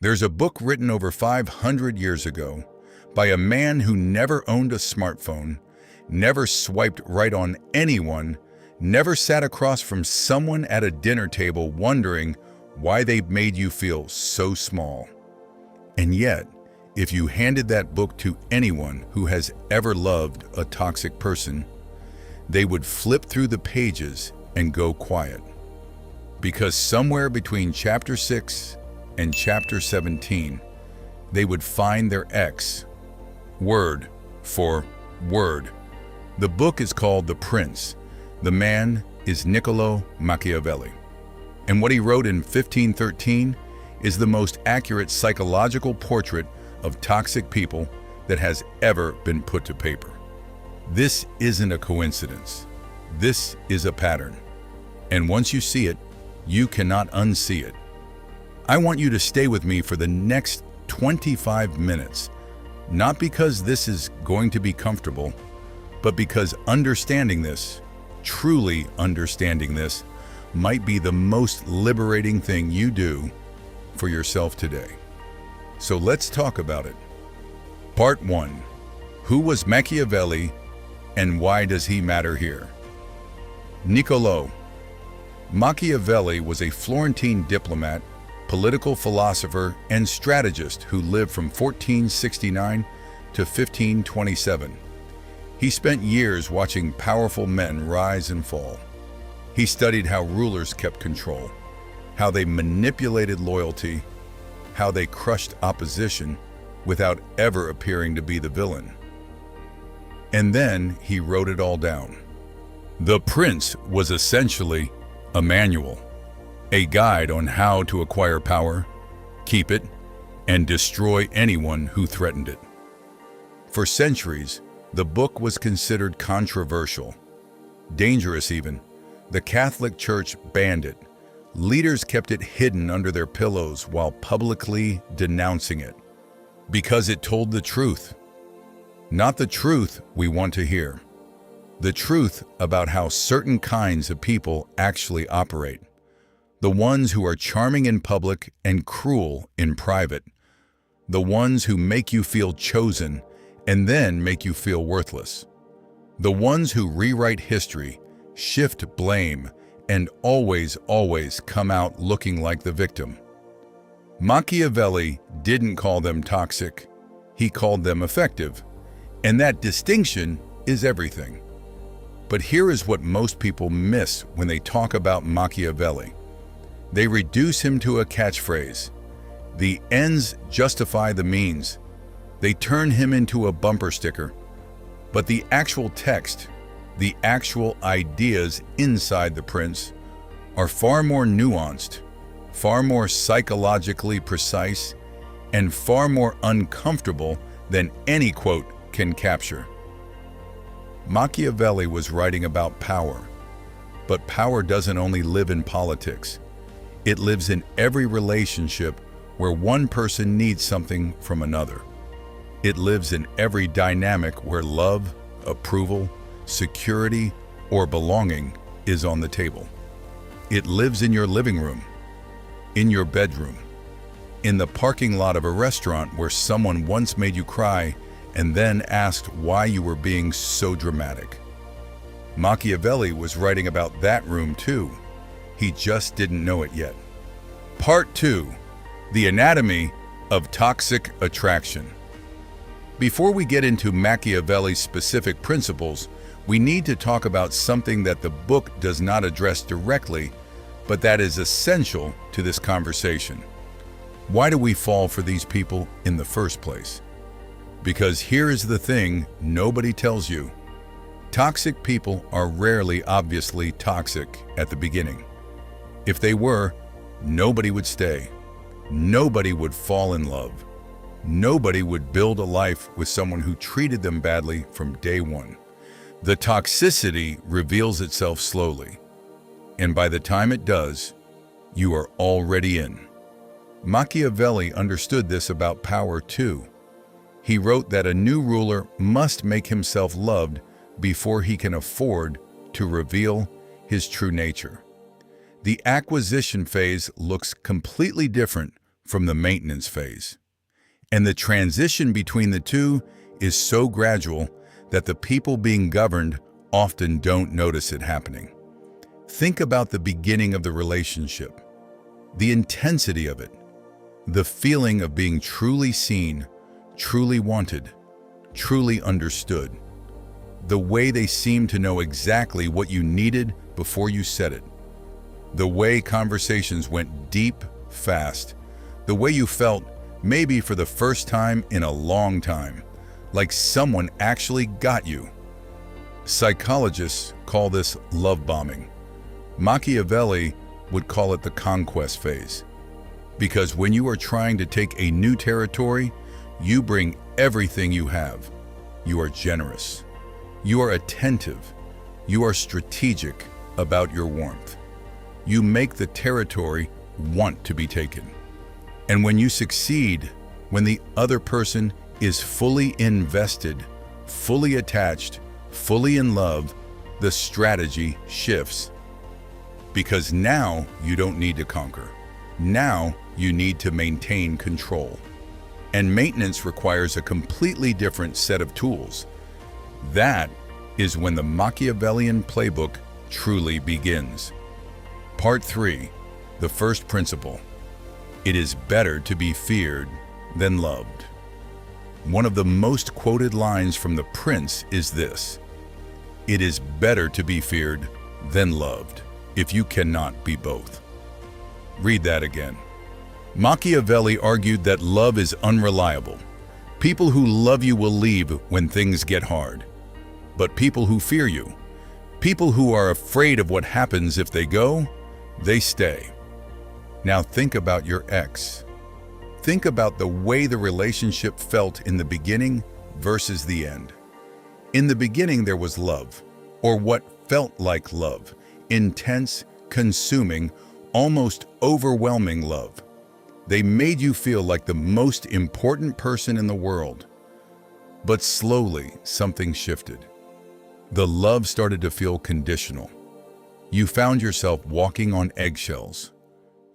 There's a book written over 500 years ago by a man who never owned a smartphone, never swiped right on anyone, never sat across from someone at a dinner table wondering why they made you feel so small. And yet, if you handed that book to anyone who has ever loved a toxic person, they would flip through the pages and go quiet. Because somewhere between chapter 6 and chapter 17, they would find their ex, word for word. The book is called The Prince. The man is Niccolo Machiavelli. And what he wrote in 1513 is the most accurate psychological portrait of toxic people that has ever been put to paper. This isn't a coincidence. This is a pattern. And once you see it, you cannot unsee it. I want you to stay with me for the next 25 minutes, not because this is going to be comfortable, but because understanding this, truly understanding this, might be the most liberating thing you do for yourself today. So let's talk about it. Part 1. Who was Machiavelli and why does he matter here? Niccolo Machiavelli was a Florentine diplomat, political philosopher, and strategist who lived from 1469 to 1527. He spent years watching powerful men rise and fall. He studied how rulers kept control, how they manipulated loyalty, how they crushed opposition without ever appearing to be the villain. And then he wrote it all down. The Prince was essentially a manual, a guide on how to acquire power, keep it, and destroy anyone who threatened it. For centuries, the book was considered controversial, dangerous even. The Catholic Church banned it. Leaders kept it hidden under their pillows while publicly denouncing it, because it told the truth. Not the truth we want to hear. The truth about how certain kinds of people actually operate. The ones who are charming in public and cruel in private. The ones who make you feel chosen and then make you feel worthless. The ones who rewrite history, shift blame, and always come out looking like the victim. Machiavelli didn't call them toxic, he called them effective. And that distinction is everything. But here is what most people miss when they talk about Machiavelli. They reduce him to a catchphrase. The ends justify the means. They turn him into a bumper sticker. But the actual text, the actual ideas inside The Prince, are far more nuanced, far more psychologically precise, and far more uncomfortable than any quote can capture. Machiavelli was writing about power, but power doesn't only live in politics. It lives in every relationship where one person needs something from another. It lives in every dynamic where love, approval, security, or belonging is on the table. It lives in your living room, in your bedroom, in the parking lot of a restaurant where someone once made you cry and then asked why you were being so dramatic. Machiavelli was writing about that room too. He just didn't know it yet. Part 2. The Anatomy of Toxic Attraction. Before we get into Machiavelli's specific principles, we need to talk about something that the book does not address directly, but that is essential to this conversation. Why do we fall for these people in the first place? Because here is the thing nobody tells you. Toxic people are rarely obviously toxic at the beginning. If they were, nobody would stay. Nobody would fall in love. Nobody would build a life with someone who treated them badly from day one. The toxicity reveals itself slowly, and by the time it does, you are already in. Machiavelli understood this about power too. He wrote that a new ruler must make himself loved before he can afford to reveal his true nature. The acquisition phase looks completely different from the maintenance phase. And the transition between the two is so gradual that the people being governed often don't notice it happening. Think about the beginning of the relationship, the intensity of it, the feeling of being truly seen, truly wanted, truly understood. The way they seemed to know exactly what you needed before you said it. The way conversations went deep, fast. The way you felt, maybe for the first time in a long time, like someone actually got you. Psychologists call this love bombing. Machiavelli would call it the conquest phase. Because when you are trying to take a new territory, you bring everything you have. You are generous. You are attentive. You are strategic about your warmth. You make the territory want to be taken. And when you succeed, when the other person is fully invested, fully attached, fully in love, the strategy shifts. Because now you don't need to conquer. Now you need to maintain control. And maintenance requires a completely different set of tools. That is when the Machiavellian playbook truly begins. Part 3, the first principle. It is better to be feared than loved. One of the most quoted lines from The Prince is this: "It is better to be feared than loved, if you cannot be both." Read that again. Machiavelli argued that love is unreliable. People who love you will leave when things get hard. But people who fear you, people who are afraid of what happens if they go, they stay. Now think about your ex. Think about the way the relationship felt in the beginning versus the end. In the beginning there was love, or what felt like love, intense, consuming, almost overwhelming love. They made you feel like the most important person in the world. But slowly something shifted. The love started to feel conditional. You found yourself walking on eggshells.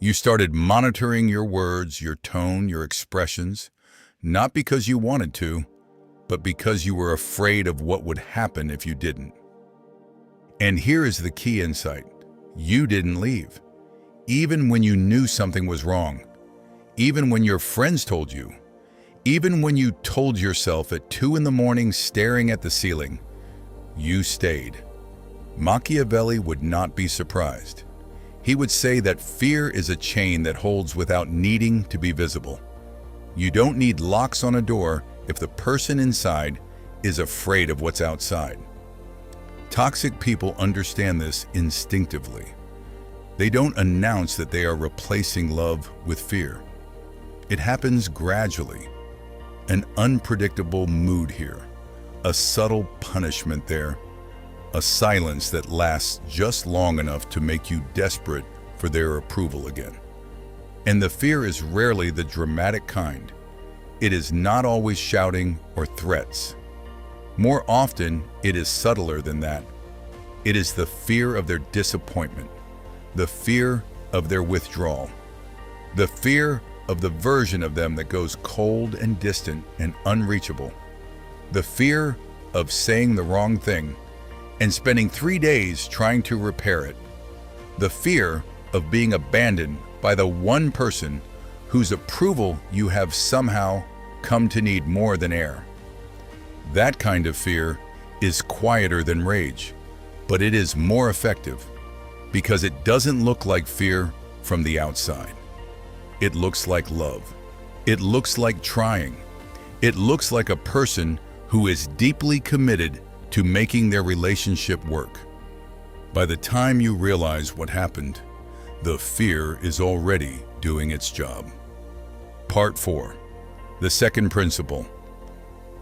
You started monitoring your words, your tone, your expressions, not because you wanted to, but because you were afraid of what would happen if you didn't. And here is the key insight. You didn't leave. Even when you knew something was wrong, even when your friends told you, even when you told yourself at 2 a.m. staring at the ceiling, you stayed. Machiavelli would not be surprised. He would say that fear is a chain that holds without needing to be visible. You don't need locks on a door if the person inside is afraid of what's outside. Toxic people understand this instinctively. They don't announce that they are replacing love with fear. It happens gradually. An unpredictable mood here, a subtle punishment there, a silence that lasts just long enough to make you desperate for their approval again. And the fear is rarely the dramatic kind. It is not always shouting or threats. More often, it is subtler than that. It is the fear of their disappointment, the fear of their withdrawal, the fear of the version of them that goes cold and distant and unreachable, the fear of saying the wrong thing and spending 3 days trying to repair it, the fear of being abandoned by the one person whose approval you have somehow come to need more than air. That kind of fear is quieter than rage, but it is more effective because it doesn't look like fear from the outside. It looks like love. It looks like trying. It looks like a person who is deeply committed to making their relationship work. By the time you realize what happened, the fear is already doing its job. Part 4. The second principle.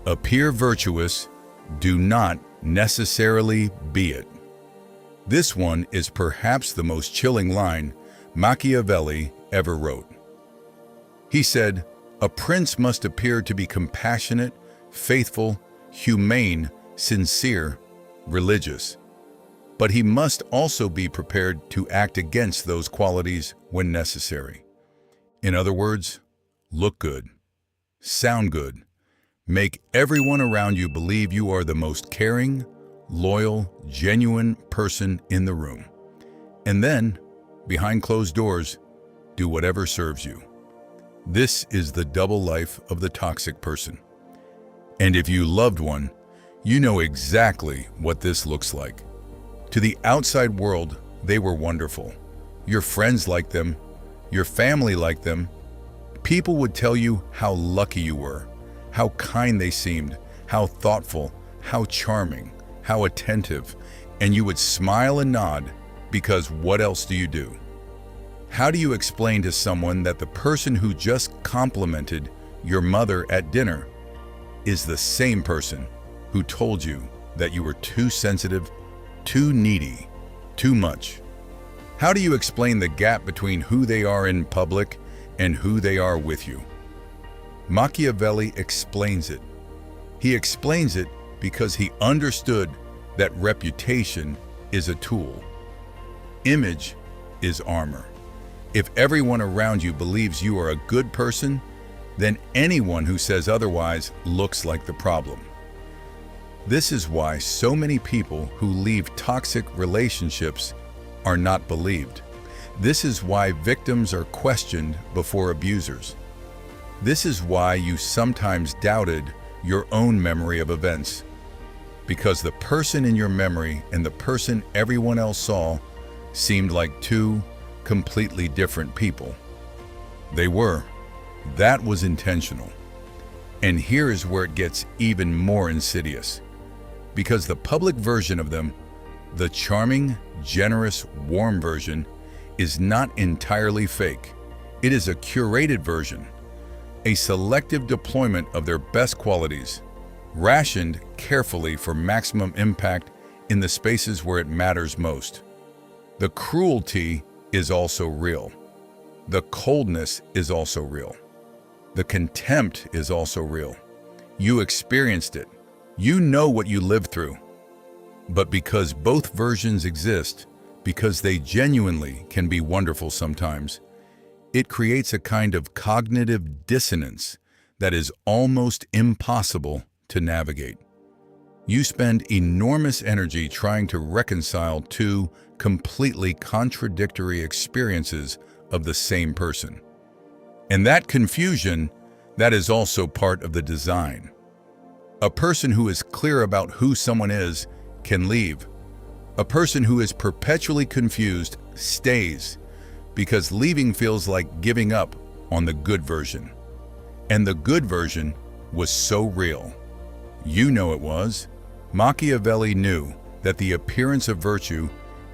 Appear virtuous, do not necessarily be it. This one is perhaps the most chilling line Machiavelli ever wrote. He said, "A prince must appear to be compassionate, faithful, humane, sincere, religious. But he must also be prepared to act against those qualities when necessary. In other words, look good, sound good, make everyone around you believe you are the most caring, loyal, genuine person in the room. And then, behind closed doors, do whatever serves you. This is the double life of the toxic person. And if you loved one, you know exactly what this looks like. To the outside world, they were wonderful. Your friends liked them. Your family liked them. People would tell you how lucky you were, how kind they seemed, how thoughtful, how charming, how attentive, and you would smile and nod because what else do you do? How do you explain to someone that the person who just complimented your mother at dinner is the same person who told you that you were too sensitive, too needy, too much? How do you explain the gap between who they are in public and who they are with you? Machiavelli explains it. He explains it because he understood that reputation is a tool. Image is armor. If everyone around you believes you are a good person, then anyone who says otherwise looks like the problem. This is why so many people who leave toxic relationships are not believed. This is why victims are questioned before abusers. This is why you sometimes doubted your own memory of events. Because the person in your memory and the person everyone else saw seemed like two completely different people. They were. That was intentional. And here is where it gets even more insidious. Because the public version of them, the charming, generous, warm version, is not entirely fake. It is a curated version, a selective deployment of their best qualities, rationed carefully for maximum impact in the spaces where it matters most. The cruelty is also real. The coldness is also real. The contempt is also real. You experienced it. You know what you lived through. But because both versions exist, because they genuinely can be wonderful sometimes, it creates a kind of cognitive dissonance that is almost impossible to navigate. You spend enormous energy trying to reconcile two completely contradictory experiences of the same person. And that confusion, that is also part of the design. A person who is clear about who someone is can leave. A person who is perpetually confused stays, because leaving feels like giving up on the good version. And the good version was so real. You know it was. Machiavelli knew that the appearance of virtue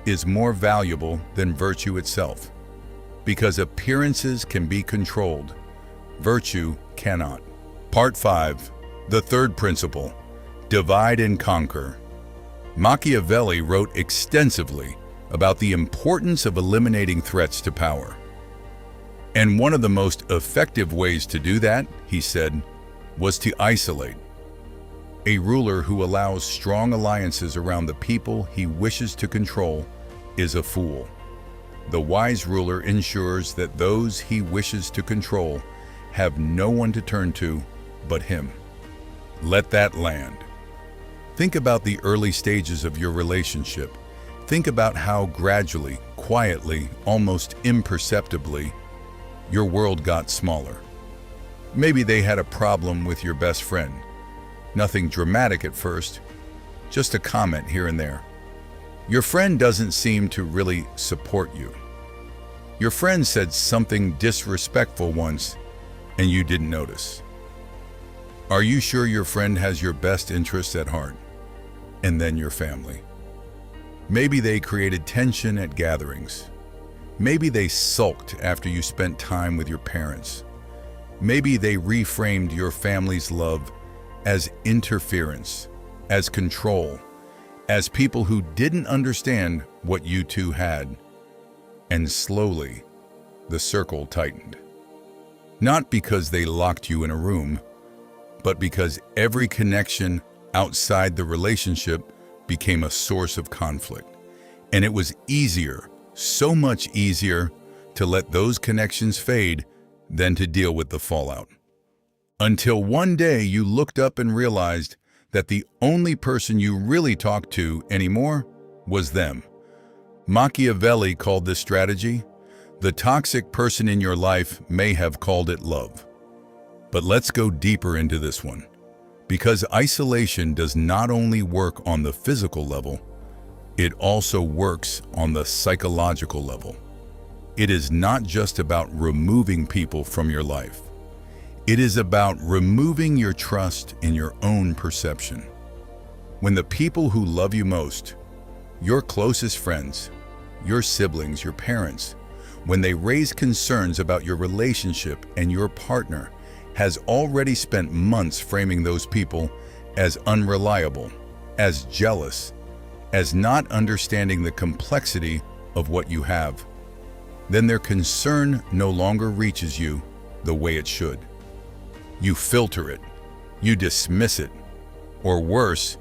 is more valuable than virtue itself. Because appearances can be controlled, virtue cannot. Part 5. The third principle, divide and conquer. Machiavelli wrote extensively about the importance of eliminating threats to power. And one of the most effective ways to do that, he said, was to isolate. A ruler who allows strong alliances around the people he wishes to control is a fool. The wise ruler ensures that those he wishes to control have no one to turn to but him. Let that land. Think about the early stages of your relationship. Think about how gradually, quietly, almost imperceptibly, your world got smaller. Maybe they had a problem with your best friend. Nothing dramatic at first, just a comment here and there. Your friend doesn't seem to really support you. Your friend said something disrespectful once, and you didn't notice. Are you sure your friend has your best interests at heart? And then your family. Maybe they created tension at gatherings. Maybe they sulked after you spent time with your parents. Maybe they reframed your family's love as interference, as control, as people who didn't understand what you two had. And slowly, the circle tightened. Not because they locked you in a room, but because every connection outside the relationship became a source of conflict. And it was easier, so much easier, to let those connections fade than to deal with the fallout. Until one day you looked up and realized that the only person you really talked to anymore was them. Machiavelli called this strategy. The toxic person in your life may have called it love. But let's go deeper into this one. Because isolation does not only work on the physical level, it also works on the psychological level. It is not just about removing people from your life. It is about removing your trust in your own perception. When the people who love you most, your closest friends, your siblings, your parents, when they raise concerns about your relationship and your partner has already spent months framing those people as unreliable, as jealous, as not understanding the complexity of what you have, then their concern no longer reaches you the way it should. You filter it, you dismiss it, or worse,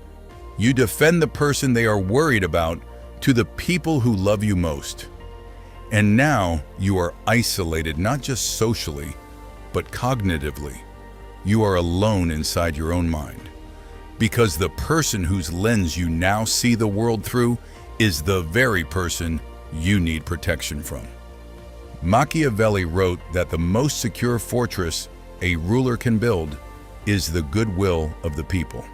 you defend the person they are worried about to the people who love you most. And now you are isolated not just socially, but cognitively. You are alone inside your own mind, because the person whose lens you now see the world through is the very person you need protection from. Machiavelli wrote that the most secure fortress a ruler can build is the goodwill of the people.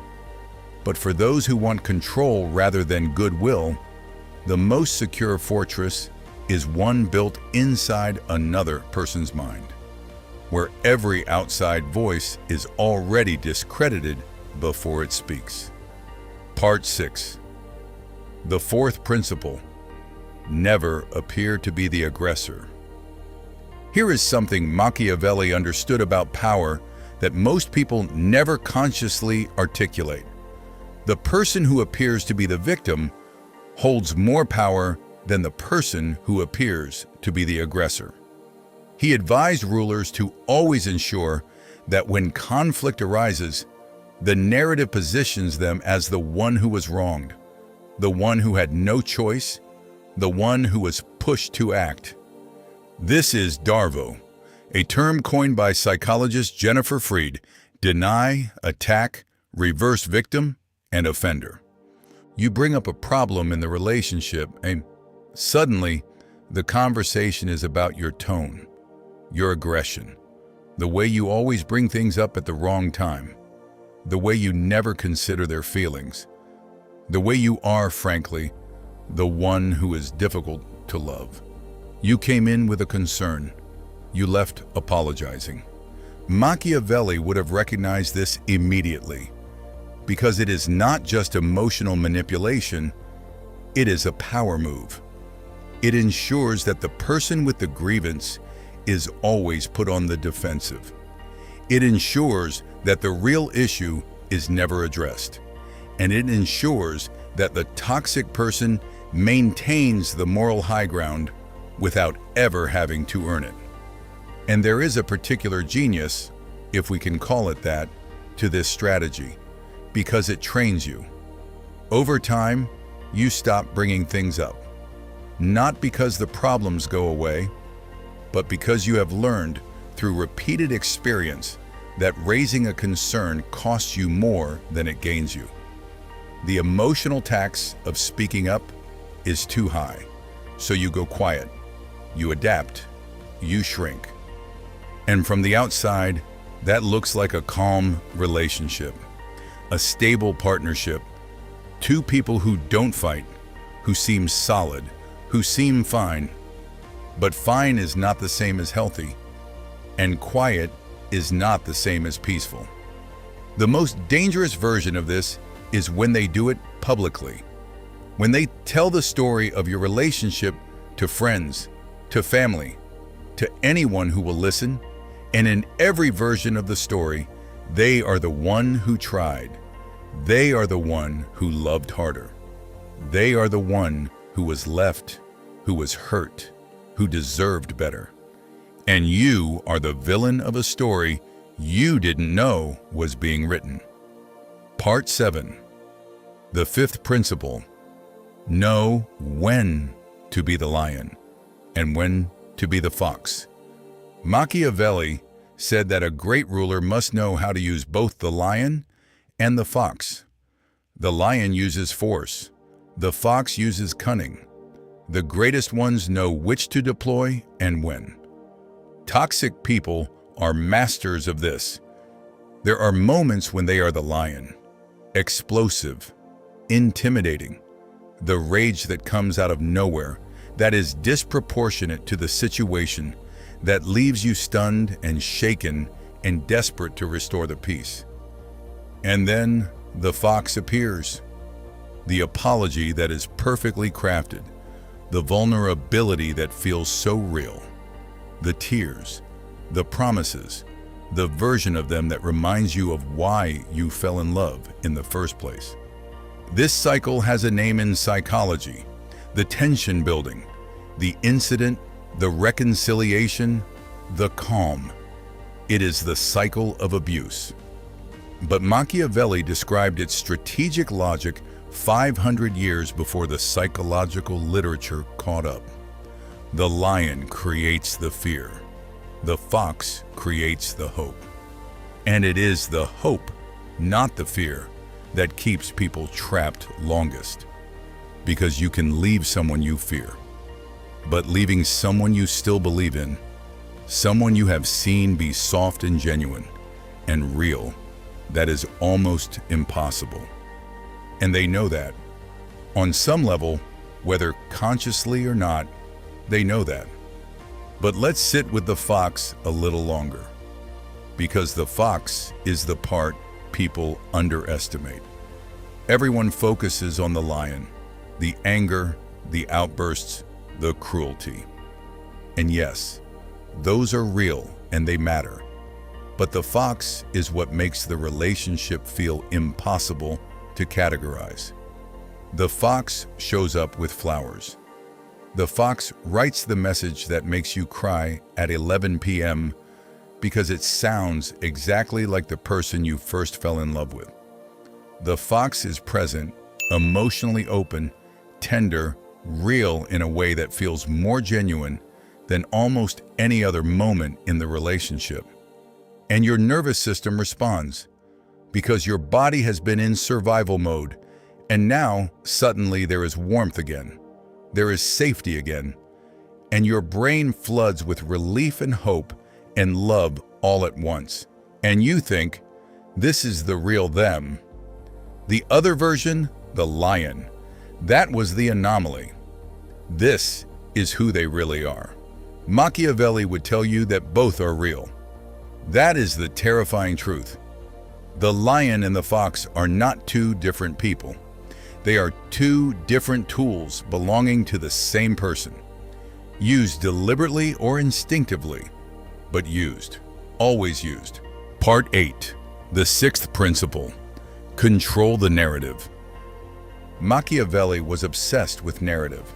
But for those who want control rather than goodwill, the most secure fortress is one built inside another person's mind, where every outside voice is already discredited before it speaks. Part 6. The fourth principle: never appear to be the aggressor. Here is something Machiavelli understood about power that most people never consciously articulate. The person who appears to be the victim holds more power than the person who appears to be the aggressor. He advised rulers to always ensure that when conflict arises, the narrative positions them as the one who was wronged, the one who had no choice, the one who was pushed to act. This is DARVO, a term coined by psychologist Jennifer Freed: deny, attack, reverse victim, and offender. You bring up a problem in the relationship, and suddenly the conversation is about your tone, your aggression, the way you always bring things up at the wrong time, the way you never consider their feelings, the way you are, frankly, the one who is difficult to love. You came in with a concern. You left apologizing. Machiavelli would have recognized this immediately, because it is not just emotional manipulation, it is a power move. It ensures that the person with the grievance is always put on the defensive. It ensures that the real issue is never addressed. And it ensures that the toxic person maintains the moral high ground without ever having to earn it. And there is a particular genius, if we can call it that, to this strategy, because it trains you. Over time, you stop bringing things up, not because the problems go away, but because you have learned through repeated experience that raising a concern costs you more than it gains you. The emotional tax of speaking up is too high, so you go quiet, you adapt, you shrink. And from the outside, that looks like a calm relationship, a stable partnership, two people who don't fight, who seem solid, who seem fine. But fine is not the same as healthy, and quiet is not the same as peaceful. The most dangerous version of this is when they do it publicly. When they tell the story of your relationship to friends, to family, to anyone who will listen, and in every version of the story, they are the one who tried. They are the one who loved harder. They are the one who was left, who was hurt, who deserved better. And you are the villain of a story you didn't know was being written. Part 7. The fifth principle: know when to be the lion and when to be the fox. Machiavelli said that a great ruler must know how to use both the lion and the fox. The lion uses force. The fox uses cunning. The greatest ones know which to deploy and when. Toxic people are masters of this. There are moments when they are the lion, explosive, intimidating, the rage that comes out of nowhere, that is disproportionate to the situation, that leaves you stunned and shaken and desperate to restore the peace. And then the fox appears, the apology that is perfectly crafted, the vulnerability that feels so real, the tears, the promises, the version of them that reminds you of why you fell in love in the first place. This cycle has a name in psychology: the tension building, the incident, the reconciliation, the calm. It is the cycle of abuse. But Machiavelli described its strategic logic 500 years before the psychological literature caught up. The lion creates the fear. The fox creates the hope. And it is the hope, not the fear, that keeps people trapped longest. Because you can leave someone you fear, but leaving someone you still believe in, someone you have seen be soft and genuine and real, that is almost impossible. And they know that. On some level, whether consciously or not, they know that. But let's sit with the fox a little longer, because the fox is the part people underestimate. Everyone focuses on the lion, the anger, the outbursts, the cruelty. And yes, those are real and they matter. But the fox is what makes the relationship feel impossible to categorize. The fox shows up with flowers. The fox writes the message that makes you cry at 11 p.m. because it sounds exactly like the person you first fell in love with. The fox is present, emotionally open, tender, real in a way that feels more genuine than almost any other moment in the relationship. And your nervous system responds, because your body has been in survival mode, and now suddenly there is warmth again, there is safety again, and your brain floods with relief and hope and love all at once. And you think, this is the real them. The other version, the lion, that was the anomaly. This is who they really are. Machiavelli would tell you that both are real. That is the terrifying truth. The lion and the fox are not two different people. They are two different tools belonging to the same person. Used deliberately or instinctively, but used. Always used. Part 8. The sixth principle. Control the narrative. Machiavelli was obsessed with narrative.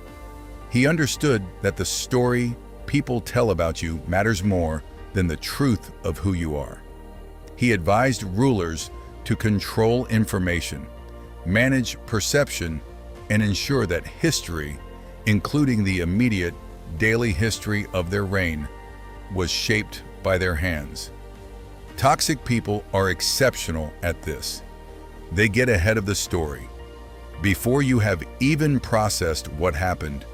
He understood that the story people tell about you matters more than the truth of who you are. He advised rulers to control information, manage perception, and ensure that history, including the immediate daily history of their reign, was shaped by their hands. Toxic people are exceptional at this. They get ahead of the story. Before you have even processed what happened,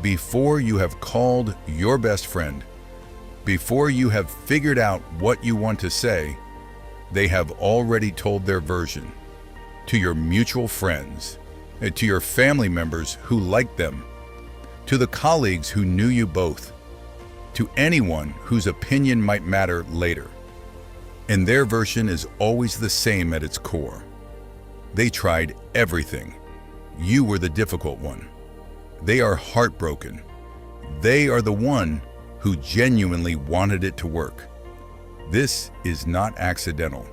before you have called your best friend, before you have figured out what you want to say, they have already told their version to your mutual friends, to your family members who liked them, to the colleagues who knew you both, to anyone whose opinion might matter later. And their version is always the same at its core. They tried everything. You were the difficult one. They are heartbroken. They are the one who genuinely wanted it to work. This is not accidental.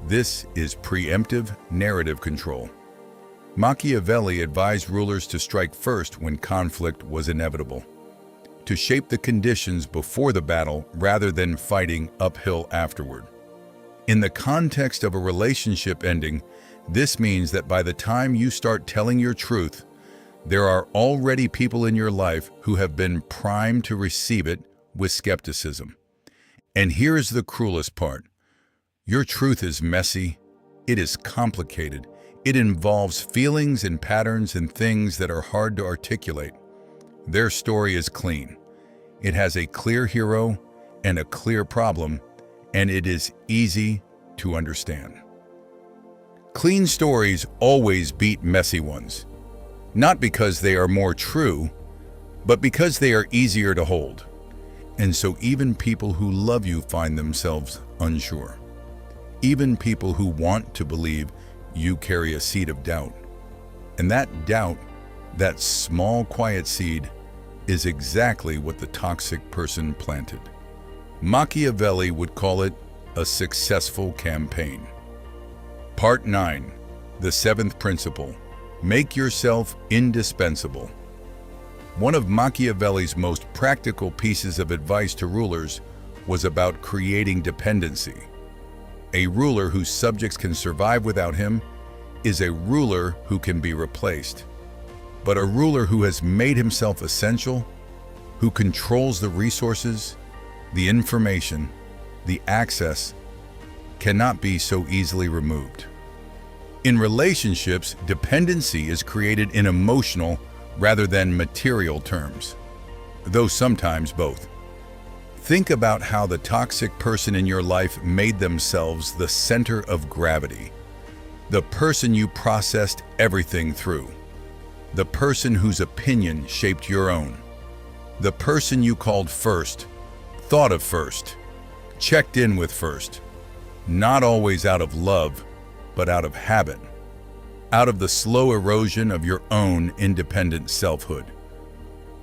This is preemptive narrative control. Machiavelli advised rulers to strike first when conflict was inevitable, to shape the conditions before the battle rather than fighting uphill afterward. In the context of a relationship ending, this means that by the time you start telling your truth, there are already people in your life who have been primed to receive it with skepticism. And here is the cruelest part. Your truth is messy, it is complicated, it involves feelings and patterns and things that are hard to articulate. Their story is clean. It has a clear hero and a clear problem, and it is easy to understand. Clean stories always beat messy ones, not because they are more true, but because they are easier to hold. And so even people who love you find themselves unsure. Even people who want to believe you carry a seed of doubt. And that doubt, that small quiet seed, is exactly what the toxic person planted. Machiavelli would call it a successful campaign. Part 9, the seventh principle, make yourself indispensable. One of Machiavelli's most practical pieces of advice to rulers was about creating dependency. A ruler whose subjects can survive without him is a ruler who can be replaced. But a ruler who has made himself essential, who controls the resources, the information, the access, cannot be so easily removed. In relationships, dependency is created in emotional rather than material terms, though sometimes both. Think about how the toxic person in your life made themselves the center of gravity, the person you processed everything through, the person whose opinion shaped your own, the person you called first, thought of first, checked in with first, not always out of love, but out of habit, out of the slow erosion of your own independent selfhood.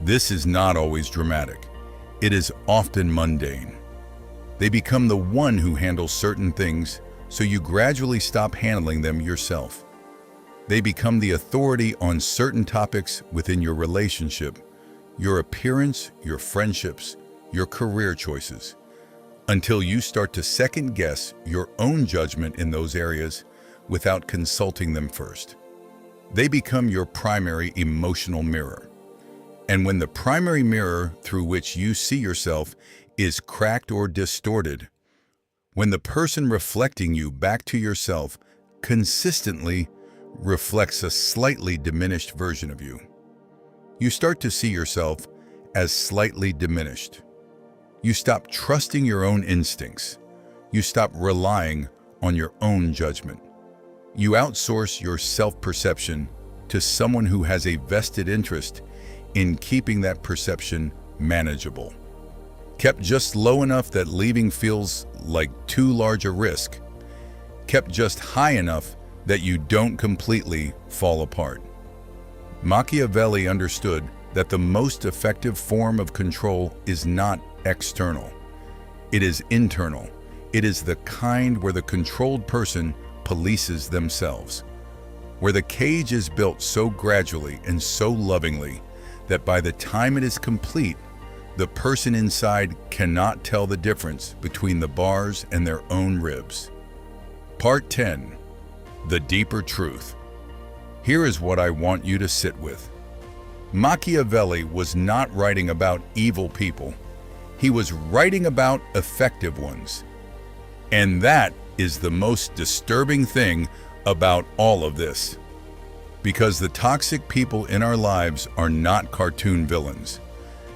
This is not always dramatic. It is often mundane. They become the one who handles certain things, so you gradually stop handling them yourself. They become the authority on certain topics within your relationship, your appearance, your friendships, your career choices, until you start to second-guess your own judgment in those areas without consulting them first. They become your primary emotional mirror. And when the primary mirror through which you see yourself is cracked or distorted, when the person reflecting you back to yourself consistently reflects a slightly diminished version of you, you start to see yourself as slightly diminished. You stop trusting your own instincts. You stop relying on your own judgment. You outsource your self-perception to someone who has a vested interest in keeping that perception manageable, kept just low enough that leaving feels like too large a risk, kept just high enough that you don't completely fall apart. Machiavelli understood that the most effective form of control is not external. It is internal. It is the kind where the controlled person polices themselves, where the cage is built so gradually and so lovingly that by the time it is complete, the person inside cannot tell the difference between the bars and their own ribs. Part 10, the deeper truth. Here is what I want you to sit with. Machiavelli was not writing about evil people. He was writing about effective ones. And that is the most disturbing thing about all of this. Because the toxic people in our lives are not cartoon villains.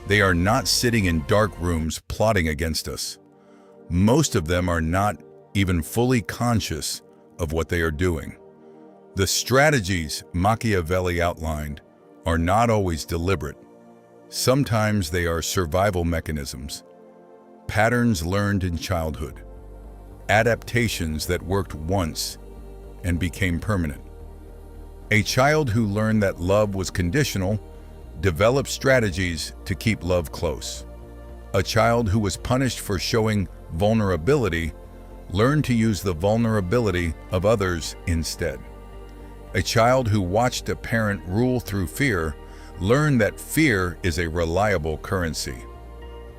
They are not sitting in dark rooms plotting against us. Most of them are not even fully conscious of what they are doing. The strategies Machiavelli outlined are not always deliberate. Sometimes they are survival mechanisms, patterns learned in childhood, adaptations that worked once and became permanent. A child who learned that love was conditional developed strategies to keep love close. A child who was punished for showing vulnerability learned to use the vulnerability of others instead. A child who watched a parent rule through fear learned that fear is a reliable currency.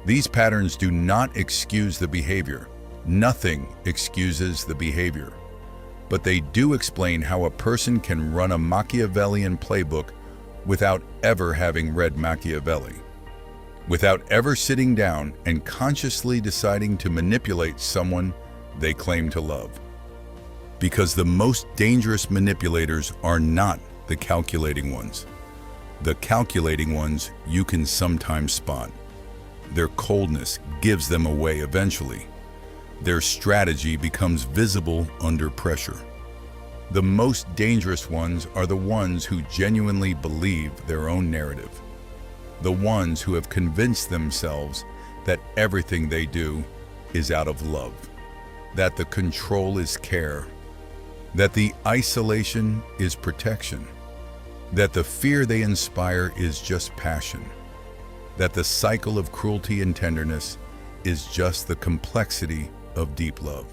These patterns do not excuse the behavior. Nothing excuses the behavior. But they do explain how a person can run a Machiavellian playbook without ever having read Machiavelli. without ever sitting down and consciously deciding to manipulate someone they claim to love. Because the most dangerous manipulators are not the calculating ones. The calculating ones you can sometimes spot. Their coldness gives them away eventually. Their strategy becomes visible under pressure. The most dangerous ones are the ones who genuinely believe their own narrative. The ones who have convinced themselves that everything they do is out of love, that the control is care, that the isolation is protection, that the fear they inspire is just passion, that the cycle of cruelty and tenderness is just the complexity of deep love.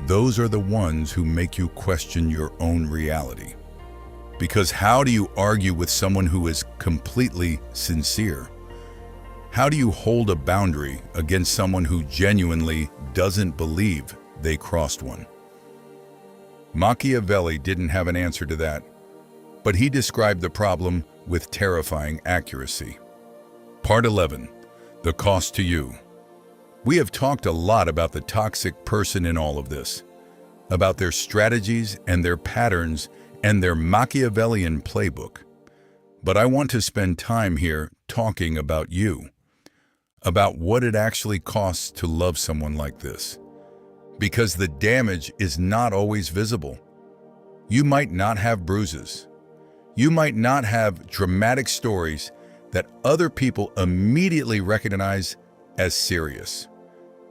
Those are the ones who make you question your own reality. Because how do you argue with someone who is completely sincere? How do you hold a boundary against someone who genuinely doesn't believe they crossed one? Machiavelli didn't have an answer to that, but he described the problem with terrifying accuracy. Part 11. The cost to you. We have talked a lot about the toxic person in all of this, about their strategies and their patterns and their Machiavellian playbook. But I want to spend time here talking about you, about what it actually costs to love someone like this. Because the damage is not always visible. You might not have bruises. You might not have dramatic stories that other people immediately recognize as serious.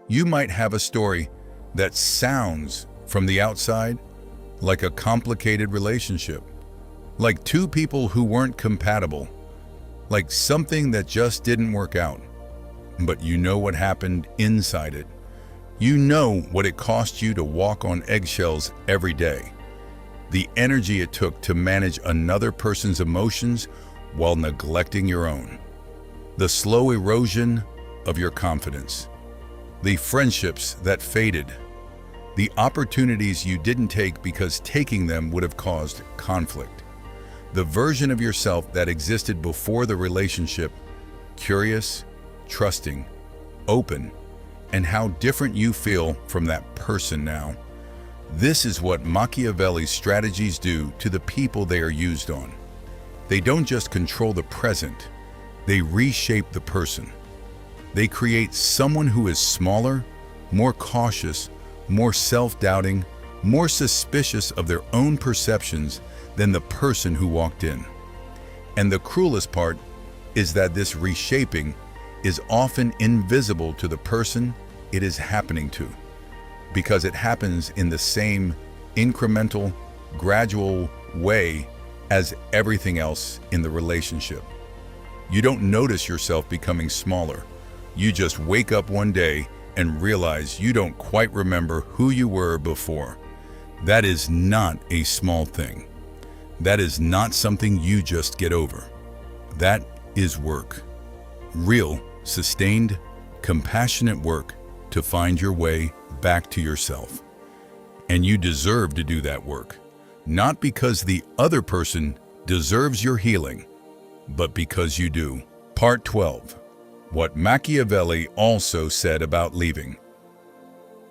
You might have a story that sounds from the outside like a complicated relationship, like two people who weren't compatible, like something that just didn't work out. But you know what happened inside it. You know what it cost you to walk on eggshells every day, the energy it took to manage another person's emotions while neglecting your own, the slow erosion of your confidence, the friendships that faded, the opportunities you didn't take because taking them would have caused conflict, the version of yourself that existed before the relationship, curious, trusting, open, and how different you feel from that person now. This is what Machiavelli's strategies do to the people they are used on. They don't just control the present, they reshape the person. They create someone who is smaller, more cautious, more self-doubting, more suspicious of their own perceptions than the person who walked in. And the cruelest part is that this reshaping is often invisible to the person it is happening to, because it happens in the same incremental, gradual way as everything else in the relationship. You don't notice yourself becoming smaller. You just wake up one day and realize you don't quite remember who you were before. That is not a small thing. That is not something you just get over. That is work. Real, sustained, compassionate work to find your way back to yourself. And you deserve to do that work, not because the other person deserves your healing, but because you do. Part 12. What Machiavelli also said about leaving.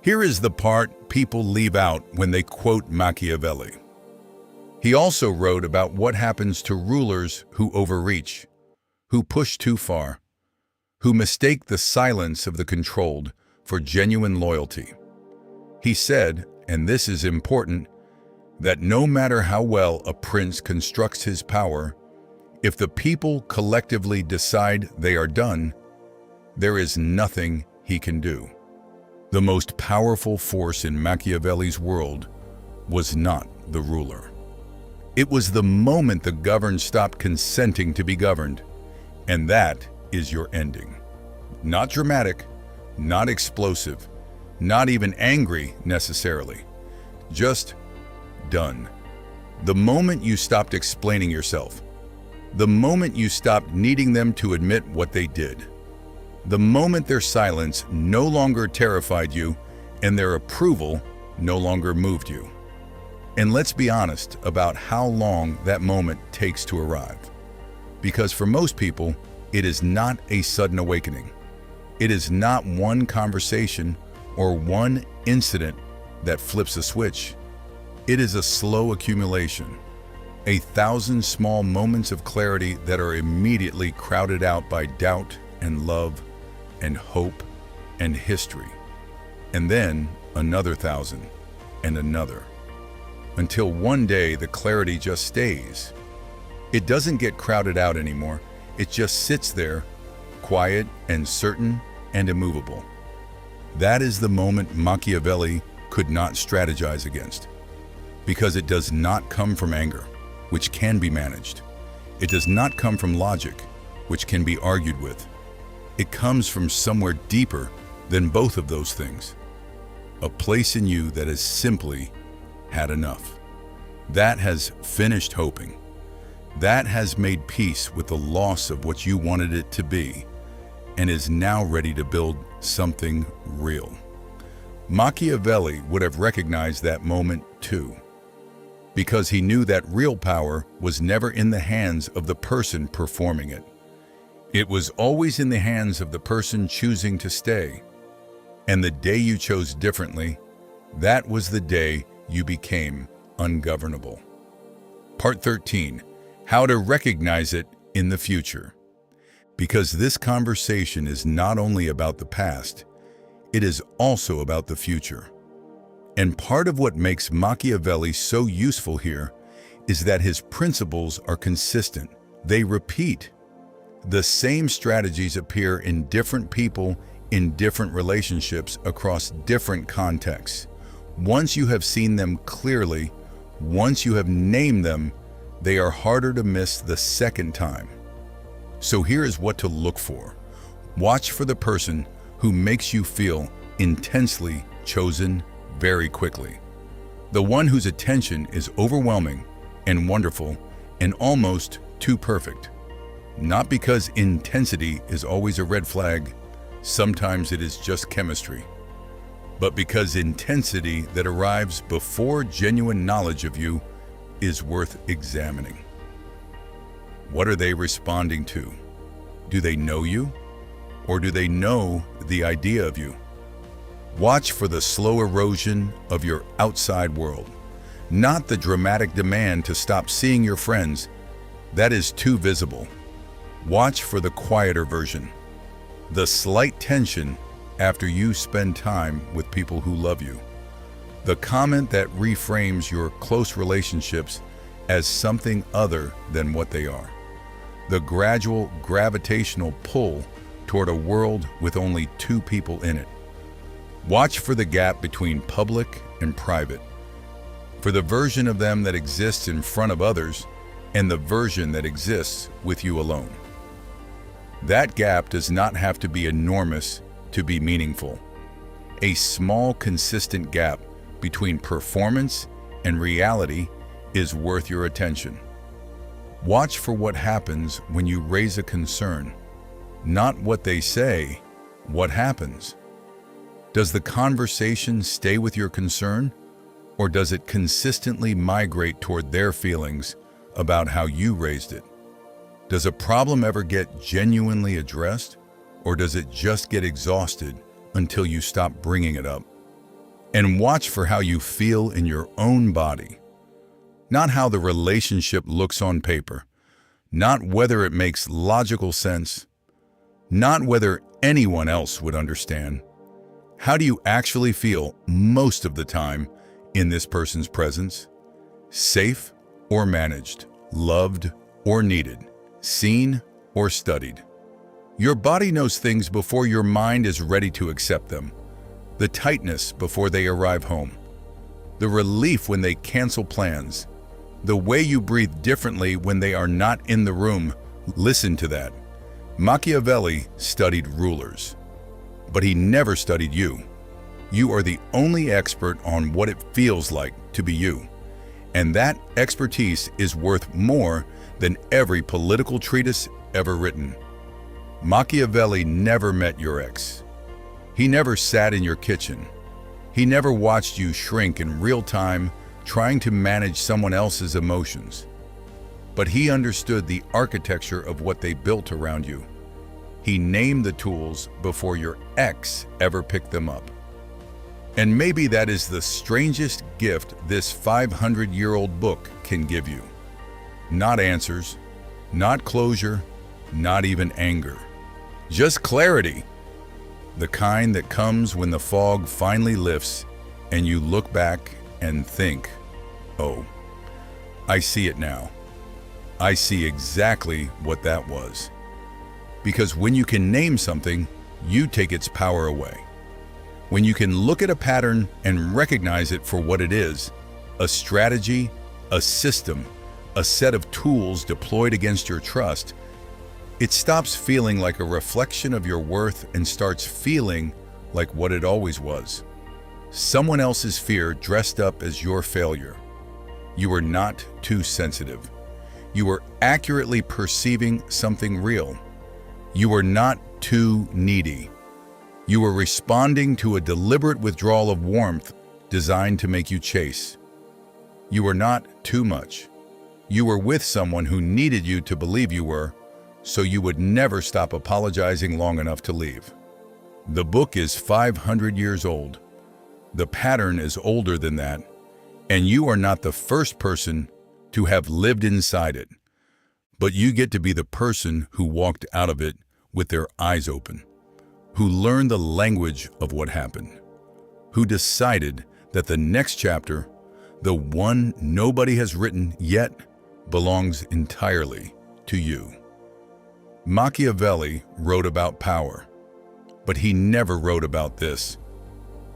Here is the part people leave out when they quote Machiavelli. He also wrote about what happens to rulers who overreach, who push too far, who mistake the silence of the controlled for genuine loyalty. He said, and this is important, that no matter how well a prince constructs his power, if the people collectively decide they are done, there is nothing he can do. The most powerful force in Machiavelli's world was not the ruler. It was the moment the governed stopped consenting to be governed, and that is your ending. Not dramatic, not explosive, not even angry necessarily, just done. The moment you stopped explaining yourself, the moment you stopped needing them to admit what they did, the moment their silence no longer terrified you and their approval no longer moved you. And let's be honest about how long that moment takes to arrive. Because for most people, It is not a sudden awakening. It is not one conversation or one incident that flips a switch. It is a slow accumulation, 1,000 small moments of clarity that are immediately crowded out by doubt and love and hope and history. And then another 1,000 and another, until one day the clarity just stays. It doesn't get crowded out anymore. It just sits there, quiet and certain and immovable. That is the moment Machiavelli could not strategize against, because it does not come from anger, which can be managed. It does not come from logic, which can be argued with. It comes from somewhere deeper than both of those things. A place in you that has simply had enough. That has finished hoping. That has made peace with the loss of what you wanted it to be, and is now ready to build something real. Machiavelli would have recognized that moment too, because he knew that real power was never in the hands of the person performing it. It was always in the hands of the person choosing to stay. And the day you chose differently, that was the day you became ungovernable. Part 13. How to recognize it in the future. Because this conversation is not only about the past, it is also about the future. And part of what makes Machiavelli so useful here is that his principles are consistent. They repeat. The same strategies appear in different people in different relationships across different contexts. Once you have seen them clearly, once you have named them, they are harder to miss the second time. So here is what to look for. Watch for the person who makes you feel intensely chosen very quickly. The one whose attention is overwhelming and wonderful and almost too perfect. Not because intensity is always a red flag, sometimes it is just chemistry, but because intensity that arrives before genuine knowledge of you is worth examining. What are they responding to? Do they know you, or do they know the idea of you? Watch for the slow erosion of your outside world, not the dramatic demand to stop seeing your friends. That is too visible. Watch for the quieter version, the slight tension after you spend time with people who love you, the comment that reframes your close relationships as something other than what they are, the gradual gravitational pull toward a world with only two people in it. Watch for the gap between public and private, for the version of them that exists in front of others and the version that exists with you alone. That gap does not have to be enormous to be meaningful. A small, consistent gap between performance and reality is worth your attention. Watch for what happens when you raise a concern. Not what they say, what happens. Does the conversation stay with your concern, or does it consistently migrate toward their feelings about how you raised it? Does a problem ever get genuinely addressed, or does it just get exhausted until you stop bringing it up? And watch for how you feel in your own body. Not how the relationship looks on paper, not whether it makes logical sense, not whether anyone else would understand. How do you actually feel most of the time in this person's presence? Safe or managed, loved or needed, seen or studied. Your body knows things before your mind is ready to accept them. The tightness before they arrive home. The relief when they cancel plans. The way you breathe differently when they are not in the room. Listen to that. Machiavelli studied rulers, but he never studied you. You are the only expert on what it feels like to be you. And that expertise is worth more than every political treatise ever written. Machiavelli never met your ex. He never sat in your kitchen. He never watched you shrink in real time trying to manage someone else's emotions. But he understood the architecture of what they built around you. He named the tools before your ex ever picked them up. And maybe that is the strangest gift this 500-year-old book can give you. Not answers, not closure, not even anger. Just clarity. The kind that comes when the fog finally lifts and you look back and think, oh, I see it now. I see exactly what that was. Because when you can name something, you take its power away. When you can look at a pattern and recognize it for what it is, a strategy, a system, a set of tools deployed against your trust, it stops feeling like a reflection of your worth and starts feeling like what it always was. Someone else's fear dressed up as your failure. You were not too sensitive. You were accurately perceiving something real. You were not too needy. You were responding to a deliberate withdrawal of warmth designed to make you chase. You were not too much. You were with someone who needed you to believe you were, so you would never stop apologizing long enough to leave. The book is 500 years old. The pattern is older than that, and you are not the first person to have lived inside it, but you get to be the person who walked out of it with their eyes open, who learned the language of what happened, who decided that the next chapter, the one nobody has written yet, belongs entirely to you. Machiavelli wrote about power, but he never wrote about this,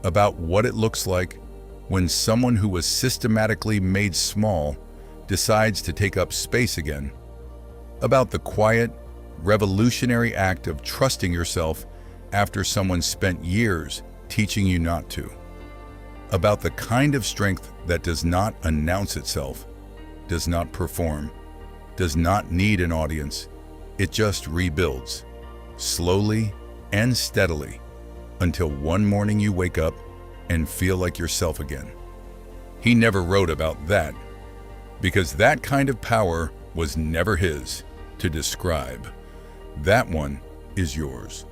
about what it looks like when someone who was systematically made small decides to take up space again, about the quiet, revolutionary act of trusting yourself after someone spent years teaching you not to, about the kind of strength that does not announce itself, does not perform, does not need an audience. It just rebuilds, slowly and steadily, until one morning you wake up and feel like yourself again. He never wrote about that, because that kind of power was never his to describe. That one is yours.